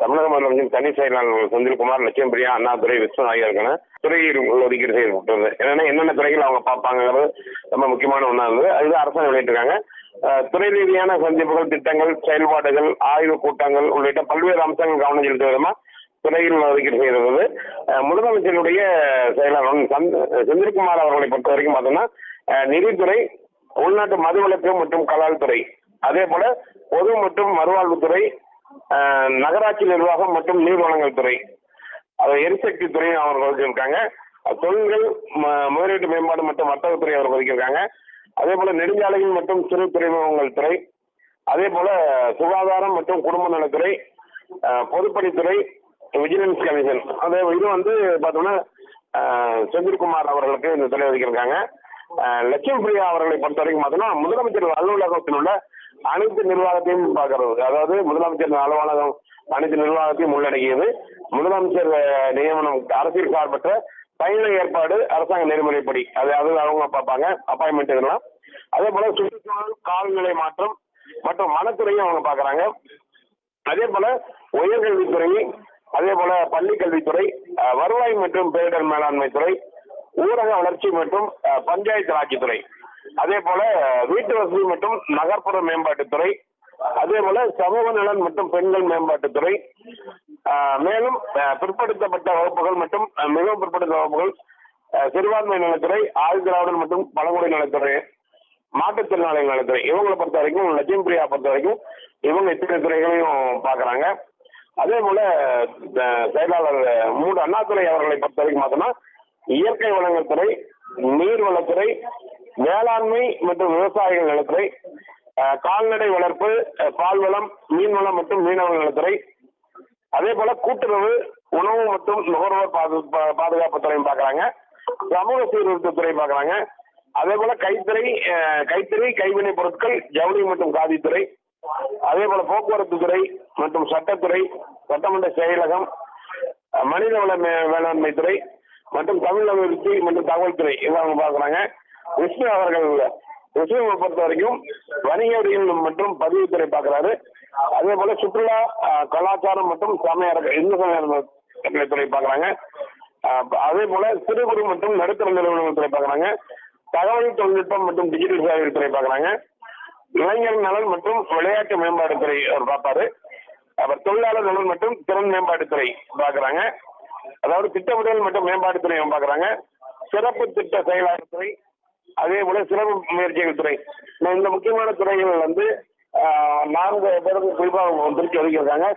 தமிழக முதலமைச்சர் தனி செயலாளர் செந்தில்குமார், லட்சுமி பிரியா, அண்ணாதுரை, விஷ்ணு ஆகியோருக்கான துறையில் ஒதுக்கீடு செய்யப்பட்டது. என்னென்ன துறைகள் அவங்க பார்ப்பாங்கிறது ரொம்ப முக்கியமான ஒன்றா இருந்தது. அதுதான் அரசாங்கம் வெளியிட்டிருக்காங்க. துறை ரீதியான சந்திப்புகள், திட்டங்கள், செயல்பாடுகள், ஆய்வு கூட்டங்கள் உள்ளிட்ட பல்வேறு அம்சங்கள் கவனம் செலுத்தும் விதமா துறையில் ஒதுக்கீடு செய்திருந்தது. முதலமைச்சருடைய செயலாளர் செந்தில்குமார் அவர்களை பொறுத்த வரைக்கும் பார்த்தோம்னா நிதித்துறை, உள்நாட்டு மதுவிலக்கு மற்றும் கலால் துறை, அதே போல பொது மற்றும் மறுவாழ்வுத்துறை, நகராட்சி நிர்வாகம் மற்றும் நீர்வளங்கள் துறை, எரிசக்தி துறை அவர் ஒதுக்கியிருக்காங்க. தொழில்கள், முதலீட்டு மேம்பாடு மற்றும் வர்த்தகத்துறை அவர் ஒதுக்கியிருக்காங்க. அதே போல நெடுஞ்சாலைகள் மற்றும் சிறு துறைமுகங்கள் துறை, அதே போல சுகாதாரம் மற்றும் குடும்ப நலத்துறை, பொதுப்பணித்துறை, விஜிலன்ஸ் கமிஷன், அதே இது பார்த்தோம்னா செந்தில்குமார் அவர்களுக்கு இந்த துறை ஒதுக்கியிருக்காங்க. லட்சுமி பிரியா அவர்களை பொறுத்த வரைக்கும் பார்த்தோம்னா முதலமைச்சர் அலுவலகத்தில் உள்ள அனைத்து நிர்வாகத்தையும் பார்க்கறது. அதாவது முதலமைச்சர் அலுவலகம் அனைத்து நிர்வாகத்தையும் உள்ளடக்கியது. முதலமைச்சர் நியமனம், அரசியல் சார்பற்ற பயண ஏற்பாடு, அரசாங்க நெறிமுறைப்படி அது அவங்க பார்ப்பாங்க, அப்பாயின்மெண்ட் இதெல்லாம். அதே போல சுற்றுச்சூழல், காலநிலை மாற்றம் மற்றும் வனத்துறையும் அவங்க பார்க்குறாங்க. அதே போல உயர்கல்வித்துறை, அதே போல பள்ளி கல்வித்துறை, வருவாய் மற்றும் பேரிடர் மேலாண்மை துறை, ஊரக வளர்ச்சி மற்றும் பஞ்சாயத்து ராஜ்துறை, அதே போல வீட்டு வசதி மற்றும் நகர்ப்புற மேம்பாட்டுத்துறை, அதே போல சமூக நலன் மற்றும் பெண்கள் மேம்பாட்டுத்துறை, மேலும் பிற்படுத்தப்பட்ட வகுப்புகள் மற்றும் மிகவும் பிற்படுத்த வகுப்புகள், சிறுபான்மை நலத்துறை, ஆழ்திராவிடர் மற்றும் பழங்குடி நலத்துறை, மாற்றுத்திறனாளிகள் நலத்துறை, இவங்களை பொறுத்த வரைக்கும் லட்சுமி பிரியா பொறுத்த வரைக்கும் இவங்க இத்தனை துறைகளையும் பார்க்குறாங்க. அதே போல செயலாளர் அண்ணாதுரை அவர்களை பொறுத்த வரைக்கும் பார்த்தோம்னா இயற்கை வளங்கள் துறை, நீர்வளத்துறை, வேளாண்மை மற்றும் விவசாயிகள் நலத்துறை, கால்நடை வளர்ப்பு, பால்வளம், மீன்வளம் மற்றும் மீனவர்கள் நலத்துறை, அதே போல கூட்டுறவு, உணவு மற்றும் நுகர்வோர் பாதுகாப்பு துறையும் பார்க்குறாங்க. சமூக சீர்திருத்த துறை பார்க்குறாங்க. அதே போல கைத்தறி, கைவினை பொருட்கள், ஜவுளி மற்றும் காதித்துறை, அதே போல போக்குவரத்து துறை மற்றும் சட்டத்துறை, சட்டமன்ற செயலகம், மனிதவள வேளாண்மை துறை மற்றும் தமிழ் அபிவிருத்தி மற்றும் தகவல் துறை இவங்க பார்க்குறாங்க. விஷ்ணு பொறுத்த வரைக்கும் வணிக வரிகள் மற்றும் பதிவுத்துறை பார்க்குறாரு. அதே போல சுற்றுலா, கலாச்சாரம் மற்றும் இந்து சமய துறை பார்க்குறாங்க. அதே போல சிறு குறு மற்றும் நடுத்தர நிறுவனங்கள் துறை பார்க்குறாங்க. தகவல் தொழில்நுட்பம் மற்றும் டிஜிட்டல் சேவை துறை பார்க்குறாங்க. இளைஞர் நலன் மற்றும் விளையாட்டு மேம்பாட்டுத்துறை அவர் பார்ப்பாரு. அவர் தொழிலாளர் நலன் மற்றும் திறன் மேம்பாட்டுத்துறை பார்க்குறாங்க. அதாவது திட்டமிடல் மற்றும் மேம்பாட்டுத்துறை பார்க்குறாங்க. சிறப்பு திட்ட செயலாளர் துறை, அதே போல சிறப்பு முயற்சிகள் துறை, இந்த முக்கியமான துறைகள் 4 பேருக்கு குறிப்பாக பிரித்து ஒதுக்கியிருக்காங்க.